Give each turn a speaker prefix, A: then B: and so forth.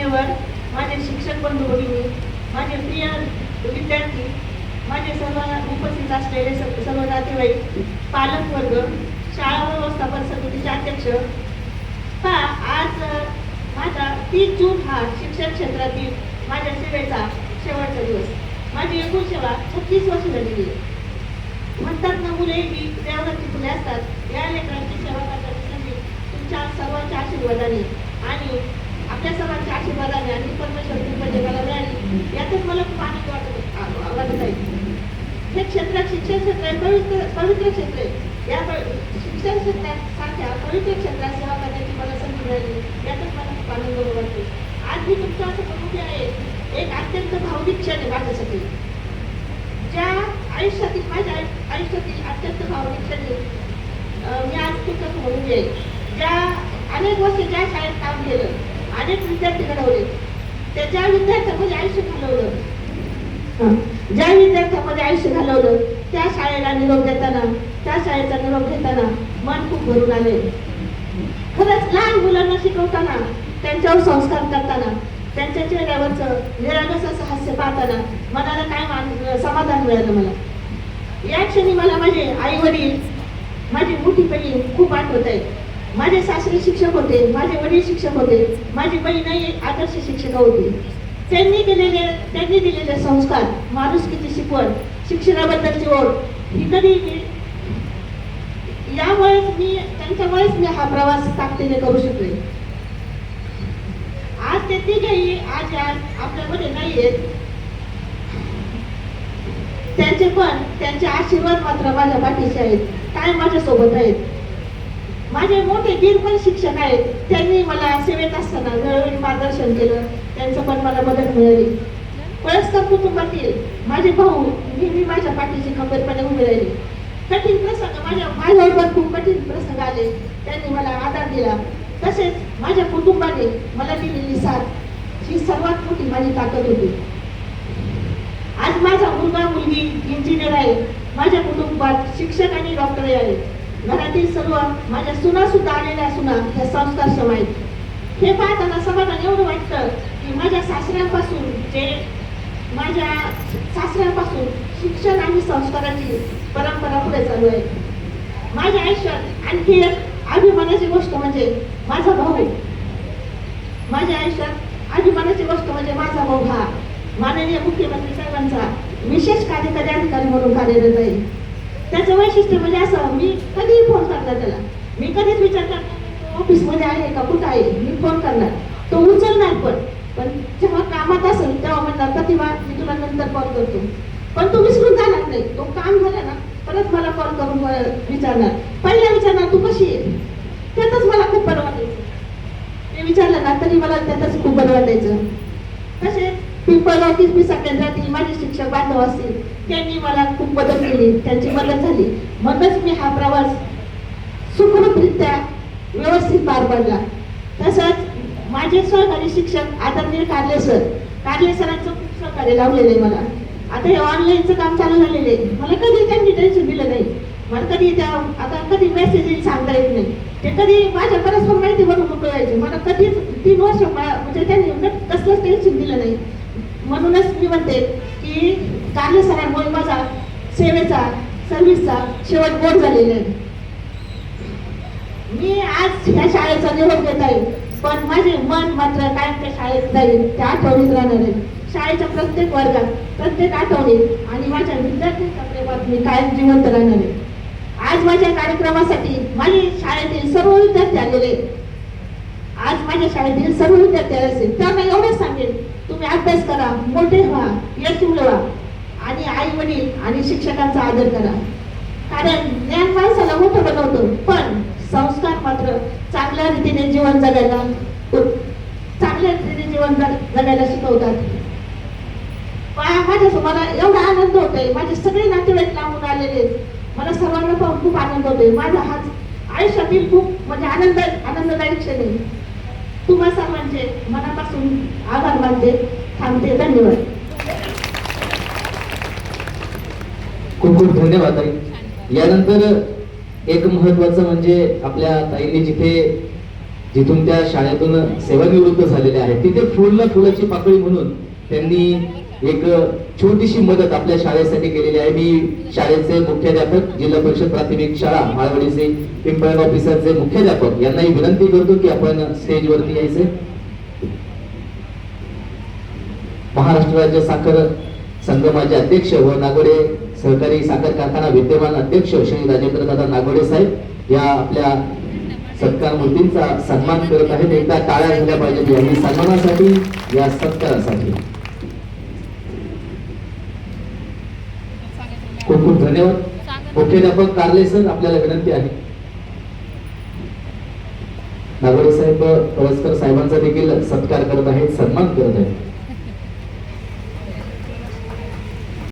A: मान्यवर, माझे शिक्षक बंधू भगिनी, माझे प्रिय विद्यार्थी, माझे सर्व उपस्थित असलेले सर्व नातेवाईक, पालक वर्ग, शाळा व्यवस्थापन समितीचे अध्यक्ष, आज माझा 30 जून हा शिक्षण क्षेत्रातील माझ्या सेवेचा शेवटचा दिवस. माझी एकूण सेवा 36 वर्ष झालेली आहे. म्हणतात ना, मुले ही देवाची फुले असतात. या लेकरांची सेवा करण्याची संधी तुमच्या सर्वांच्या आशीर्वादाने आणि आपल्या सर्वांच्या आशीर्वादाने आणि परमेश्वर कृपा जगाला मिळाली, यातच मला खूप आनंद वाटत आहे. हे क्षेत्र शिक्षण क्षेत्र आहे, पवित्र क्षेत्र आहे. या शिक्षण क्षेत्रासारख्या पवित्र क्षेत्रात सेवा करण्याची मला संधी मिळाली, यातच मला खूप आनंद वाटतो. आज मी तुमच्या समोर उभी आहे. एक अत्यंत भावनिक क्षण आहे माझ्यासाठी. ज्या आयुष्यातील माझ्या आयुष्यातील अत्यंत भावनिक क्षण मी आज तुमच्या समोर उभी आहे. ज्या अनेक वर्ष ज्या शाळेत काम केलं, अनेक विद्यार्थी घडवले, ज्या विद्यार्थ्यांमध्ये आयुष्य घालवलं, ज्या विद्यार्थ्यांमध्ये आयुष्य घालवलं, त्या शाळेला निरोप देताना, त्या शाळेचा निरोप घेताना मन खूप भरून आले. खरंच लहान मुलांना शिकवताना, त्यांच्यावर संस्कार करताना, त्यांच्या चेहऱ्यावरचं निरागस असं हास्य पाहताना मनाला काय समाधान मिळालं. मला या क्षणी मला माझे आई वडील, माझी मोठी बहीण खूप आठवत आहे. माझे सासरे शिक्षक होते, माझे वडील शिक्षक होते, माझी बहीणही आदर्श शिक्षिका होती. त्यांनी दिलेले संस्कार, माणुसकीची शिकवण, शिक्षणाबद्दलची ओढ ही कधी त्यांच्यामुळेच मी हा प्रवास ताकदीने करू शकले. आज ते तिघेही आज आपल्यामध्ये नाही आहेत. त्यांचे आशीर्वाद मात्र माझ्या पाठीशी आहेत, काय माझ्या सोबत आहेत. माझे मोठे दीर पण शिक्षक आहेत. त्यांनी मला सेवेत असताना वेळोवेळी मार्गदर्शन केलं, त्यांचं पण मला मदत मिळाली. वयस्कर कुटुंबातील माझे भाऊ नेहमी माझ्या पाठीशी खंबीरपणे उभे राहिले. कठीण प्रसंग माझ्याबरोबर खूप कठीण प्रसंग आले, त्यांनी मला आधार दिला. तसेच माझ्या कुटुंबाने मला दिलेली साथ ही सर्वात मोठी माझी ताकद होती. आज माझा मुलगा मुलगी इंजिनियर आहे. माझ्या कुटुंबात शिक्षक आणि डॉक्टर आहेत. घरातील सर्व माझ्या सुना सुद्धा आलेल्या सुना ह्या संस्कारक्षम आहेत. हे पाहताना समाधान एवढं वाटतं की माझ्या सासऱ्यांपासून शिक्षण आणि संस्काराची परंपरा पुढे चालू आहे. माझ्या आयुष्यात आणखी एक अभिमानाची गोष्ट म्हणजे माझा भाऊ. माझ्या आयुष्यात अभिमानाची गोष्ट म्हणजे माझा भाऊ हा माननीय मुख्यमंत्री साहेबांचा विशेष कार्यकारी अधिकारी म्हणून कार्यरत आहे. त्याचं वैशिष्ट्य म्हणजे असं, मी कधीही फोन करणार त्याला, मी कधीच विचार करणार ऑफिसमध्ये आहे का, कुठं आहे, मी फोन करणार, तो उचलणार. पण जेव्हा कामात असेल तेव्हा म्हणणार, प्रतिभा मी तुला नंतर कॉल करतो. पण तो विसरून जाणार नाही. तो काम झालं ना परत मला कॉल करून विचारणार. पहिला विचारणार तू कशी आहे. त्यातच मला खूप बरं वाटायचं. ते विचारलं ना तरी मला त्यातच खूप बरं वाटायचं. तसेच पिंपळगाव किसमिसा केंद्रातील माझे शिक्षक बांधव असतील, त्यांनी मला खूप मदत केली, त्यांची मदत झाली. म्हणूनच मी हा प्रवास सुखरूपरित्या व्यवस्थित पार पडला. तसंच माझे सहकारी शिक्षक आदरणीय कारले सरांचं खूप सहकार्य लावलेलं आहे मला. आता हे ऑनलाईनचं काम चालू झालेलं आहे. मला कधी त्यांनी टेन्शन दिलं नाही. मला कधी मेसेज येईल सांगता येत नाही. ते कधी माझ्या परस्पर माहिती बनवून मोकळायचे. मला कधीच 3 वर्ष म्हणजे त्यांनी कसलंच टेन्शन दिलं नाही. म्हणूनच मी म्हणते की कारले सरांमुळे माझा सर्व्हिसचा शेवट गोड झालेला आहे. मी आज ह्या शाळेचा निरोप घेत आहे, पण माझे मन मात्र कायम त्या शाळेत जाईल, त्या आठवणीत राहणार आहे. शाळेच्या प्रत्येक वर्गात, प्रत्येक आठवणीत आणि माझ्या विद्यार्थ्यांच्या प्रेमात मी कायम जिवंत राहणार आहे. आज माझ्या कार्यक्रमासाठी माझ्या शाळेतील सर्व विद्यार्थी आलेले. आज माझ्या शाळेतील सर्व विद्यार्थी आले असेल, त्यांना एवढंच सांगेल, तुम्ही अभ्यास करा, मोठे व्हा, यश मिळवा आणि आई वडील आणि शिक्षकांचा आदर करा. कारण ज्ञान माणसाला मोठं बनवतो, पण संस्कार मात्र चांगल्या रीतीने जीवन जगायला शिकवतात. मला एवढा आनंद होतोय. माझे सगळे नातेवाईक लांबून आलेले, मला सर्वांना पाहून खूप आनंद होतोय. माझा हा आयुष्यातील खूप म्हणजे आनंददायी क्षण आहे. तुम्हा सर्वांचे मनापासून आभार मानते, थांबते. धन्यवाद.
B: खूप खूप धन्यवाद. यानंतर एक महत्वाचं म्हणजे आपल्या ताईंनी जिथे जिथून त्या शाळेतून सेवानिवृत्त झालेले आहेत, तिथे फुलला फुलाची पाकळी म्हणून त्यांनी एक छोटीशी मदत आपल्या शाळेसाठी केलेली आहे. मी शाळेचे मुख्याध्यापक, जिल्हा परिषद प्राथमिक शाळा माळवडीचे पिंपळगाव ऑफिसरचे मुख्याध्यापक यांनाही विनंती करतो की आपण स्टेजवरती यायचे. महाराष्ट्र राज्य साखर संगमाचे अध्यक्ष व नागोडे सहकारी साखर कारखाना विद्यमान अध्यक्ष श्री राजेंद्रदादा नागोडे साहेब या आपल्या सत्कार मूर्तींचा सन्मान करत आहेत. एकदा टाळ्या झाल्या पाहिजेत या सन्मानासाठी, या सत्कारासाठी. खूप खूप धन्यवाद. मुख्याध्यापक कारले सर, आपल्याला विनंती आहे. नागोडे साहेब पळसकर साहेबांचा देखील सत्कार करत आहेत, सन्मान करत आहेत.